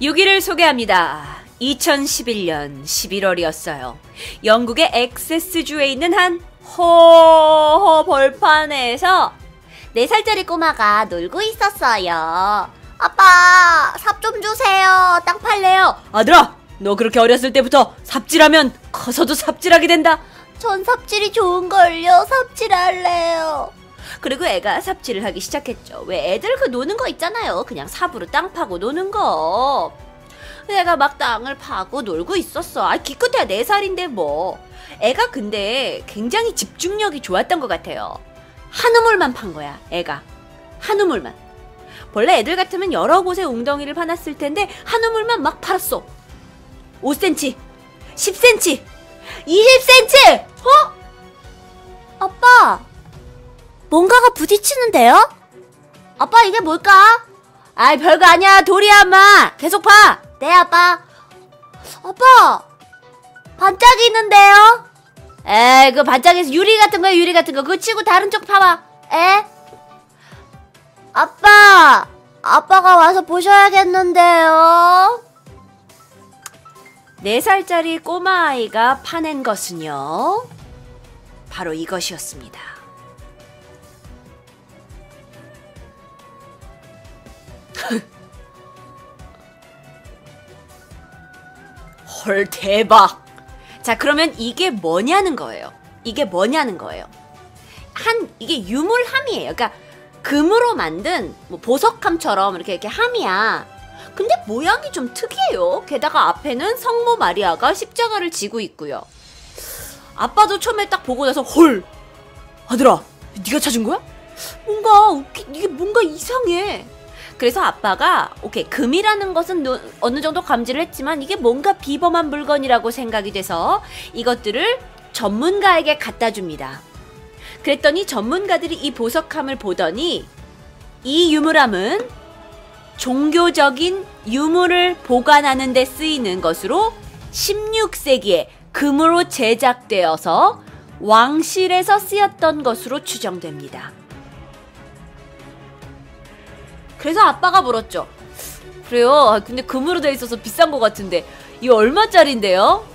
6위를 소개합니다. 2011년 11월이었어요. 영국의 엑세스주에 있는 한 벌판에서 4살짜리 꼬마가 놀고 있었어요. 아빠, 삽 좀 주세요. 땅 팔래요. 아들아, 너 그렇게 어렸을 때부터 삽질하면 커서도 삽질하게 된다. 전 삽질이 좋은걸요. 삽질할래요. 그리고 애가 삽질을 하기 시작했죠. 왜 애들 그 노는 거 있잖아요. 그냥 삽으로 땅 파고 노는 거. 애가 막 땅을 파고 놀고 있었어. 기껏해야 4살인데 뭐. 애가 근데 굉장히 집중력이 좋았던 것 같아요. 한 우물만 판 거야, 애가. 한 우물만. 원래 애들 같으면 여러 곳에 웅덩이를 파놨을 텐데 한 우물만 막 팔았어. 5cm, 10cm, 20cm! 어? 아빠, 뭔가가 부딪히는데요? 아빠, 이게 뭘까? 별거 아니야. 돌이야, 엄마. 계속 파. 네, 아빠. 아빠, 반짝이 있는데요? 그 반짝이에서 유리 같은 거야, 유리 같은 거. 그거 치고 다른 쪽 파봐. 아빠가 와서 보셔야겠는데요? 4살짜리 꼬마아이가 파낸 것은요, 바로 이것이었습니다. 헐, 대박. 자, 그러면 이게 뭐냐는 거예요. 이게 유물함이에요. 그러니까 금으로 만든 뭐 보석함처럼 이렇게 함이야. 근데 모양이 좀 특이해요. 게다가 앞에는 성모 마리아가 십자가를 지고 있고요. 아빠도 처음에 딱 보고 나서 헐! 아들아, 네가 찾은 거야? 이게 뭔가 이상해. 그래서 아빠가 오케이, 금이라는 것은 어느 정도 감지를 했지만 이게 뭔가 비범한 물건이라고 생각이 돼서 이것들을 전문가에게 갖다 줍니다. 그랬더니 전문가들이 이 보석함을 보더니 이 유물함은 종교적인 유물을 보관하는 데 쓰이는 것으로 16세기에 금으로 제작되어서 왕실에서 쓰였던 것으로 추정됩니다. 그래서 아빠가 물었죠. 그래요? 근데 금으로 돼 있어서 비싼 것 같은데 이거 얼마짜린데요?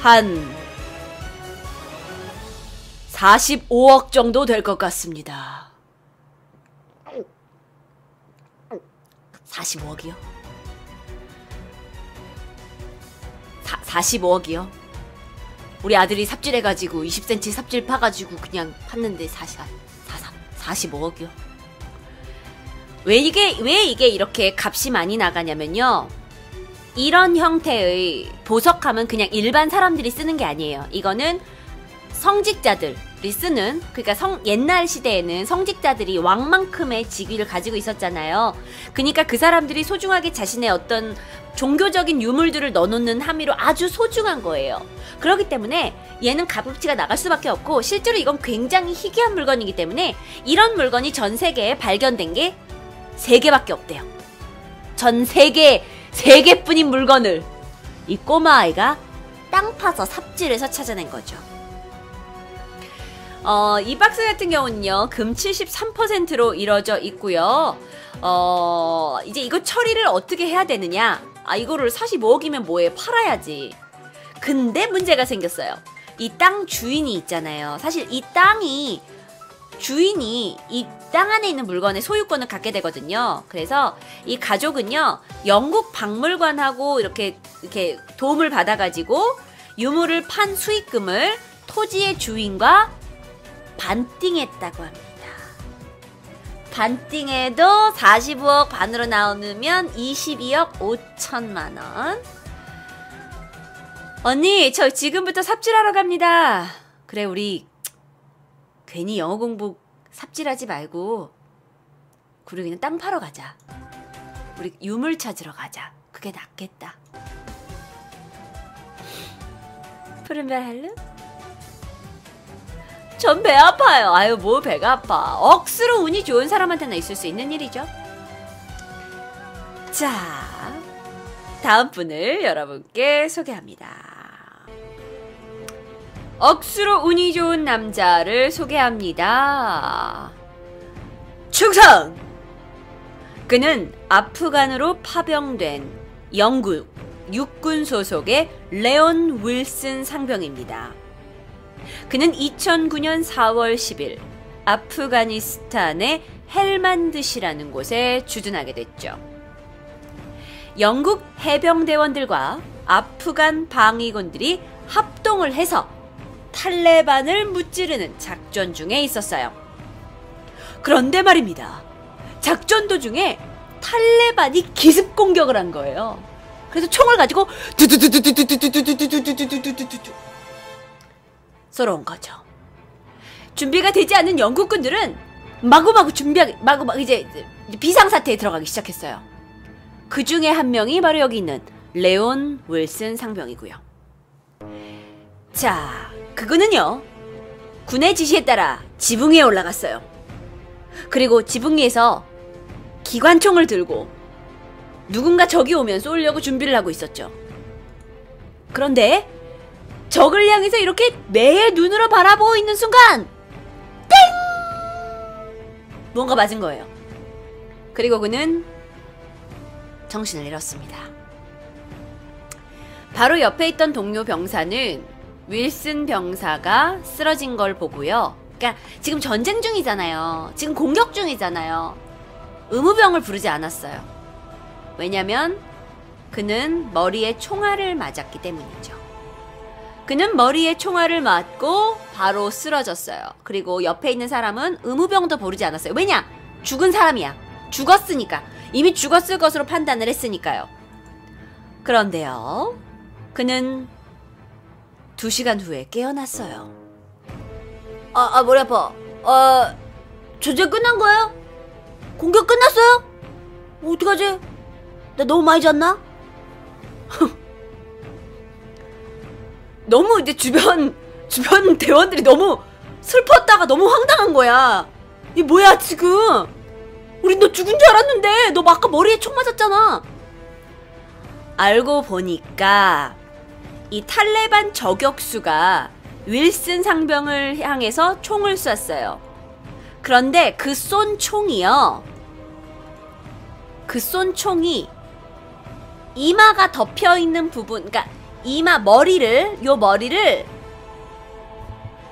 한 45억 정도 될 것 같습니다. 45억이요? 45억이요? 우리 아들이 삽질해가지고 20cm 삽질 파가지고 그냥 팠는데 45억이요? 왜 이게 이렇게 값이 많이 나가냐면요. 이런 형태의 보석함은 그냥 일반 사람들이 쓰는 게 아니에요. 이거는 성직자들이 쓰는, 그러니까 옛날 시대에는 성직자들이 왕만큼의 직위를 가지고 있었잖아요. 그러니까 그 사람들이 소중하게 자신의 어떤 종교적인 유물들을 넣어놓는 함의로 아주 소중한 거예요. 그렇기 때문에 얘는 값어치가 나갈 수밖에 없고, 실제로 이건 굉장히 희귀한 물건이기 때문에 이런 물건이 전 세계에 발견된 게 3개밖에 없대요. 전 세계 3개뿐인 물건을 이 꼬마아이가 땅 파서 삽질해서 찾아낸 거죠. 이 박스 같은 경우는요, 금 73%로 이루어져 있고요. 이제 이거 처리를 어떻게 해야 되느냐? 이거를 45억이면 뭐해? 팔아야지. 근데 문제가 생겼어요. 이 땅 주인이 있잖아요. 사실 이 땅이 주인이 이 땅 안에 있는 물건의 소유권을 갖게 되거든요. 그래서 이 가족은요, 영국 박물관하고 이렇게 도움을 받아가지고 유물을 판 수익금을 토지의 주인과 반띵했다고 합니다. 반띵해도 45억 반으로 나오면 22억 5천만 원. 언니, 저 지금부터 삽질하러 갑니다. 그래, 우리 괜히 영어 공부 삽질하지 말고 우리 그냥 땅 파러 가자. 우리 유물 찾으러 가자. 그게 낫겠다. 푸른별 할래? 전 배 아파요. 뭐 배가 아파. 억수로 운이 좋은 사람한테나 있을 수 있는 일이죠. 자, 다음 분을 여러분께 소개합니다. 억수로 운이 좋은 남자를 소개합니다. 충성! 그는 아프간으로 파병된 영국 육군 소속의 레온 윌슨 상병입니다. 그는 2009년 4월 10일 아프가니스탄의 헬만드시라는 곳에 주둔하게 됐죠. 영국 해병대원들과 아프간 방위군들이 합동을 해서 탈레반을 무찌르는 작전 중에 있었어요. 그런데 말입니다. 작전 도중에 탈레반이 기습 공격을 한 거예요. 그래서 총을 가지고 두두두두두두두두두두두두두두두 쏘러온 거죠. 준비가 되지 않은 영국군들은 마구마구 이제 비상사태에 들어가기 시작했어요. 그 중에 한 명이 바로 여기 있는 레온 윌슨 상병이고요. 자, 그거는요, 군의 지시에 따라 지붕 위에 올라갔어요. 그리고 지붕 위에서 기관총을 들고 누군가 적이 오면 쏘려고 준비를 하고 있었죠. 그런데 적을 향해서 이렇게 매의 눈으로 바라보고 있는 순간 땡! 뭔가 맞은 거예요. 그리고 그는 정신을 잃었습니다. 바로 옆에 있던 동료 병사는 윌슨 병사가 쓰러진 걸 보고요. 그러니까 지금 전쟁 중이잖아요. 지금 공격 중이잖아요. 의무병을 부르지 않았어요. 왜냐면 그는 머리에 총알을 맞았기 때문이죠. 그는 머리에 총알을 맞고 바로 쓰러졌어요. 그리고 옆에 있는 사람은 의무병도 부르지 않았어요. 왜냐? 죽은 사람이야. 죽었으니까. 이미 죽었을 것으로 판단을 했으니까요. 그런데요, 그는 2시간 후에 깨어났어요. 머리 아파. 전쟁 끝난 거예요? 공격 끝났어요? 어떡하지? 나 너무 많이 잤나? 너무 이제 주변 대원들이 너무 슬펐다가 너무 황당한 거야. 이 뭐야 지금? 우린 너 죽은 줄 알았는데 너 아까 머리에 총 맞았잖아. 알고 보니까 이 탈레반 저격수가 윌슨 상병을 향해서 총을 쐈어요. 그런데 그 쏜 총이요, 그 쏜 총이 이마가 덮여있는 부분, 그러니까 이마 머리를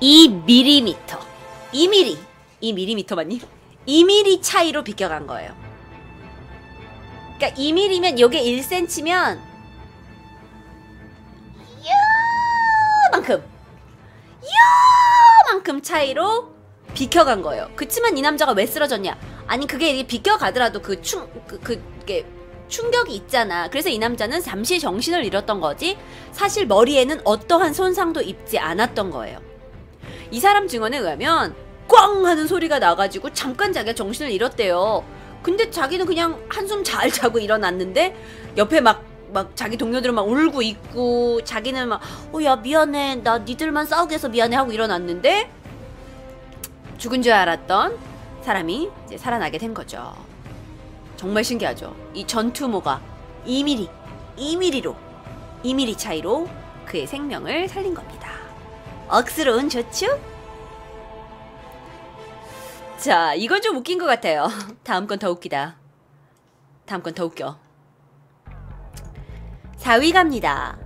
2mm 2mm 맞니? 2mm 차이로 비껴간 거예요. 그러니까 2mm면 요게 1cm면 요만큼 차이로 비켜간 거예요. 그치만 이 남자가 왜 쓰러졌냐? 아니 그게 비껴가더라도 그게 충격이 있잖아. 그래서 이 남자는 잠시 정신을 잃었던 거지 사실 머리에는 어떠한 손상도 입지 않았던 거예요. 이 사람 증언에 의하면 꽝 하는 소리가 나가지고 잠깐 자기가 정신을 잃었대요. 근데 자기는 그냥 한숨 잘 자고 일어났는데 옆에 막 자기 동료들은 막 울고 있고 자기는 막 야 미안해, 나 니들만 싸우게 해서 미안해 하고 일어났는데 죽은 줄 알았던 사람이 이제 살아나게 된 거죠. 정말 신기하죠. 이 전투모가 2mm 차이로 그의 생명을 살린 겁니다. 억스러운 좋죠? 자, 이건 좀 웃긴 것 같아요. 다음 건 더 웃기다. 다음 건 더 웃겨. 4위 갑니다.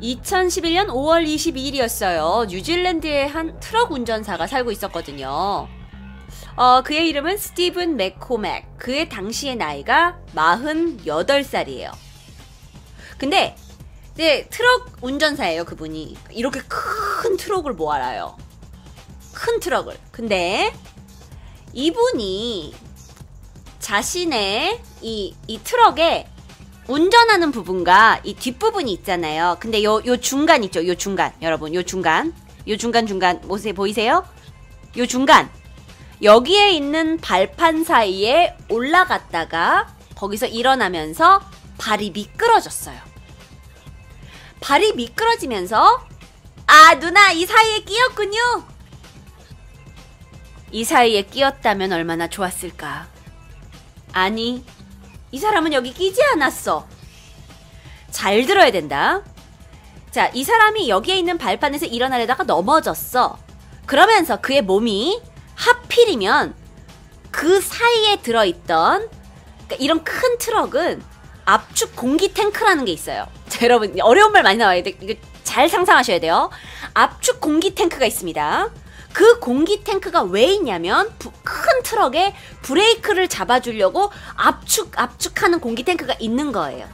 2011년 5월 22일이었어요. 뉴질랜드의 한 트럭 운전사가 살고 있었거든요. 그의 이름은 스티븐 맥코맥. 그의 당시의 나이가 48살이에요. 근데 이제 트럭 운전사예요, 그분이. 이렇게 큰 트럭을 모아라요. 큰 트럭을. 근데 이분이 자신의 이 트럭에 운전하는 부분과 이 뒷부분이 있잖아요. 근데 요 중간 있죠? 요 중간. 여러분, 요 중간 보이세요? 요 중간. 여기에 있는 발판 사이에 올라갔다가 거기서 일어나면서 발이 미끄러졌어요. 발이 미끄러지면서 누나 이 사이에 끼었군요. 이 사이에 끼었다면 얼마나 좋았을까. 아니, 이 사람은 여기 끼지 않았어. 잘 들어야 된다. 자, 이 사람이 여기에 있는 발판에서 일어나려다가 넘어졌어. 그러면서 그의 몸이 하필이면 그 그 사이에 들어있던, 그러니까 이런 큰 트럭은 압축 공기 탱크라는 게 있어요. 자, 여러분 어려운 말 많이 나와요. 이거 잘 상상하셔야 돼요. 압축 공기 탱크가 있습니다. 그 공기 탱크가 왜 있냐면 큰 트럭에 브레이크를 잡아주려고 압축하는 공기 탱크가 있는 거예요.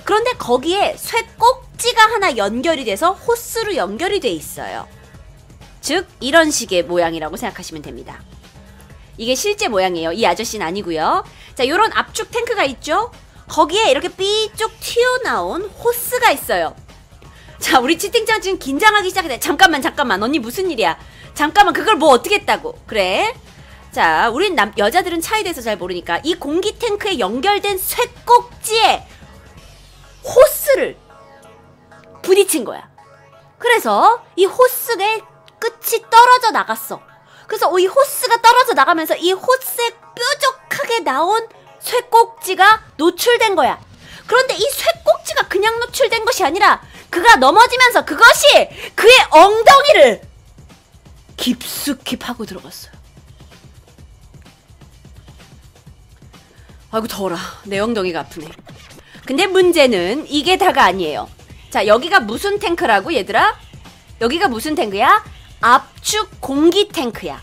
그런데 거기에 쇠꼭지가 하나 연결이 돼서 호스로 연결이 돼 있어요. 즉 이런 식의 모양이라고 생각하시면 됩니다. 이게 실제 모양이에요. 이 아저씨는 아니고요. 자, 요런 압축 탱크가 있죠? 거기에 이렇게 삐쭉 튀어나온 호스가 있어요. 자, 우리 채팅창 지금 긴장하기 시작해. 잠깐만 언니 무슨 일이야? 잠깐만, 그걸 뭐 어떻게 했다고? 그래? 자, 우린 여자들은 차에 대해서 잘 모르니까 이 공기 탱크에 연결된 쇠꼭지에 호스를 부딪힌 거야. 그래서 이 호스의 끝이 떨어져 나갔어. 그래서 이 호스가 떨어져 나가면서 이 호스에 뾰족하게 나온 쇠꼭지가 노출된 거야. 그런데 이 쇠꼭지가 그냥 노출된 것이 아니라 그가 넘어지면서 그것이 그의 엉덩이를 깊숙이 파고 들어갔어요. 아이고 더워라. 내 엉덩이가 아프네. 근데 문제는 이게 다가 아니에요. 자, 여기가 무슨 탱크라고 얘들아? 여기가 무슨 탱크야? 압축 공기 탱크야.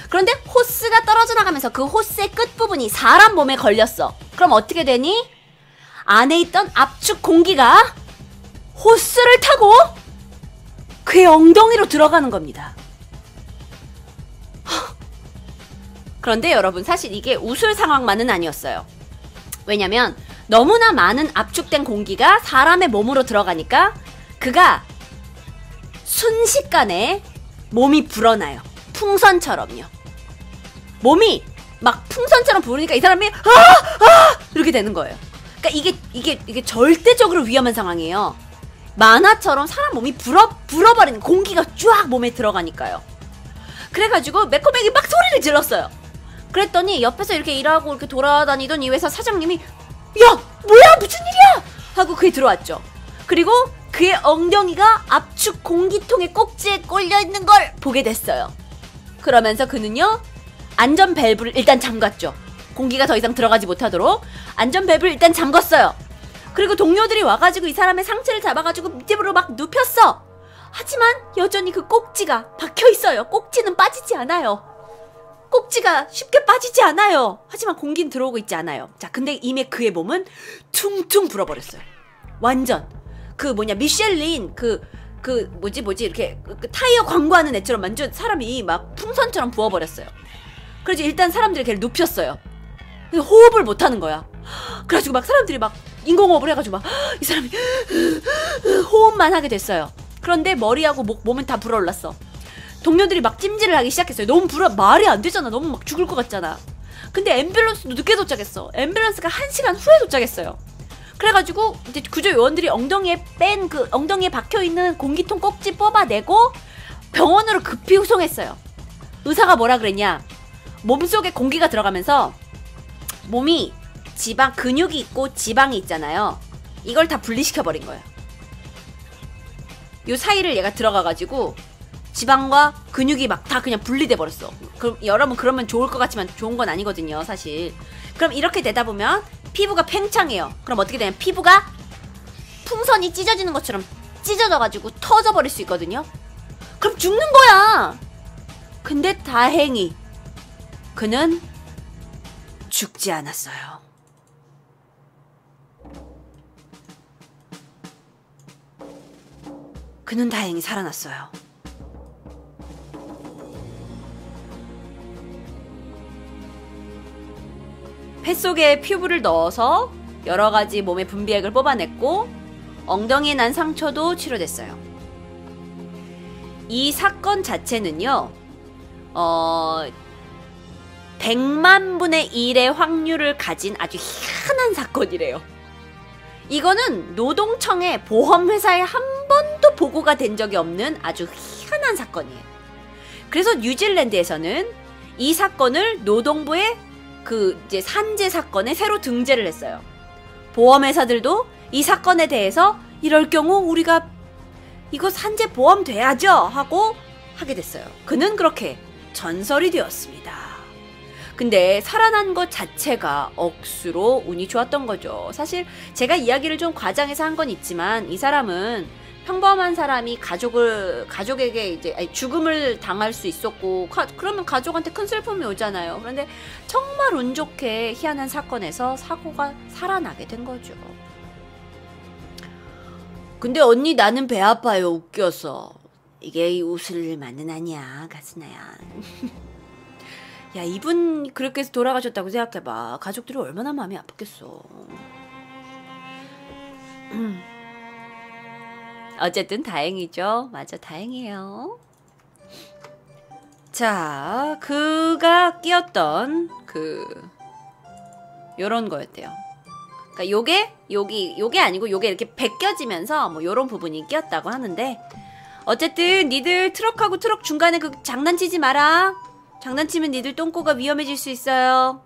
그런데 호스가 떨어져 나가면서 그 호스의 끝부분이 사람 몸에 걸렸어. 그럼 어떻게 되니? 안에 있던 압축 공기가 호스를 타고 그의 엉덩이로 들어가는 겁니다. 그런데 여러분 사실 이게 웃을 상황만은 아니었어요. 왜냐면 너무나 많은 압축된 공기가 사람의 몸으로 들어가니까 그가 순식간에 몸이 불어나요. 풍선처럼요. 몸이 막 풍선처럼 부르니까 이 사람이 이렇게 되는 거예요. 그러니까 이게 절대적으로 위험한 상황이에요. 만화처럼 사람 몸이 불어버리는, 공기가 쫙 몸에 들어가니까요. 그래가지고 매코맥이 막 소리를 질렀어요. 그랬더니 옆에서 이렇게 일하고 이렇게 돌아다니던 이 회사 사장님이 야 뭐야 무슨 일이야 하고 그게 들어왔죠. 그리고 그의 엉덩이가 압축 공기통의 꼭지에 꼴려있는 걸 보게 됐어요. 그러면서 그는요 안전 밸브를 일단 잠갔죠. 공기가 더 이상 들어가지 못하도록 안전 밸브를 일단 잠갔어요. 그리고 동료들이 와가지고 이 사람의 상체를 잡아가지고 밑으로 막 눕혔어. 하지만 여전히 그 꼭지가 박혀있어요. 꼭지는 빠지지 않아요. 꼭지가 쉽게 빠지지 않아요. 하지만 공기는 들어오고 있지 않아요. 자, 근데 이미 그의 몸은 퉁퉁 불어버렸어요. 완전 미셸린 이렇게 타이어 광고하는 애처럼 완전 사람이 막 풍선처럼 부어버렸어요. 그래서 일단 사람들이 걔를 눕혔어요. 호흡을 못하는 거야. 그래가지고 막 사람들이 막 인공호흡을 해가지고 막 이 사람이 호흡만 하게 됐어요. 그런데 머리하고 몸은 다 불어올랐어. 동료들이 막 찜질을 하기 시작했어요. 너무 말이 안 되잖아. 너무 막 죽을 것 같잖아. 근데 앰뷸런스도 늦게 도착했어. 앰뷸런스가 1시간 후에 도착했어요. 그래가지고 이제 구조 요원들이 엉덩이에 박혀있는 공기통 꼭지 뽑아내고 병원으로 급히 후송했어요. 의사가 뭐라 그랬냐? 몸속에 공기가 들어가면서 몸이 근육이 있고 지방이 있잖아요. 이걸 다 분리시켜버린 거예요. 요 사이를 얘가 들어가가지고 지방과 근육이 막 다 그냥 분리돼 버렸어. 그럼 여러분 그러면 좋을 것 같지만 좋은 건 아니거든요, 사실. 그럼 이렇게 되다 보면 피부가 팽창해요. 그럼 어떻게 되냐면 피부가 풍선이 찢어지는 것처럼 찢어져가지고 터져버릴 수 있거든요. 그럼 죽는 거야. 근데 다행히 그는 죽지 않았어요. 그는 다행히 살아났어요. 뱃속에 퓨브를 넣어서 여러가지 몸의 분비액을 뽑아냈고 엉덩이에 난 상처도 치료됐어요. 이 사건 자체는요 100만 분의 1의 확률을 가진 아주 희한한 사건이래요. 이거는 노동청의 보험회사에 한 번도 보고가 된 적이 없는 아주 희한한 사건이에요. 그래서 뉴질랜드에서는 이 사건을 노동부의 이제 산재 사건에 새로 등재를 했어요. 보험회사들도 이 사건에 대해서 이럴 경우 우리가 이거 산재 보험 돼야죠 하고 하게 됐어요. 그는 그렇게 전설이 되었습니다. 근데 살아난 것 자체가 억수로 운이 좋았던 거죠. 사실 제가 이야기를 좀 과장해서 한 건 있지만 이 사람은 평범한 사람이 가족에게 이제 죽음을 당할 수 있었고 그러면 가족한테 큰 슬픔이 오잖아요. 그런데 정말 운 좋게 희한한 사건에서 사고가 살아나게 된 거죠. 근데 언니 나는 배 아파요. 웃겨서. 이게 웃을 일만은 아니야 가스나야. 야 이분 그렇게 해서 돌아가셨다고 생각해봐. 가족들이 얼마나 마음이 아팠겠어. 어쨌든 다행이죠. 맞아 다행이에요. 자 그가 끼었던 요런 거였대요. 그러니까 요게 아니고 요게 이렇게 벗겨지면서 뭐 요런 부분이 끼었다고 하는데 어쨌든 니들 트럭하고 트럭 중간에 장난치지 마라. 장난치면 니들 똥꼬가 위험해질 수 있어요.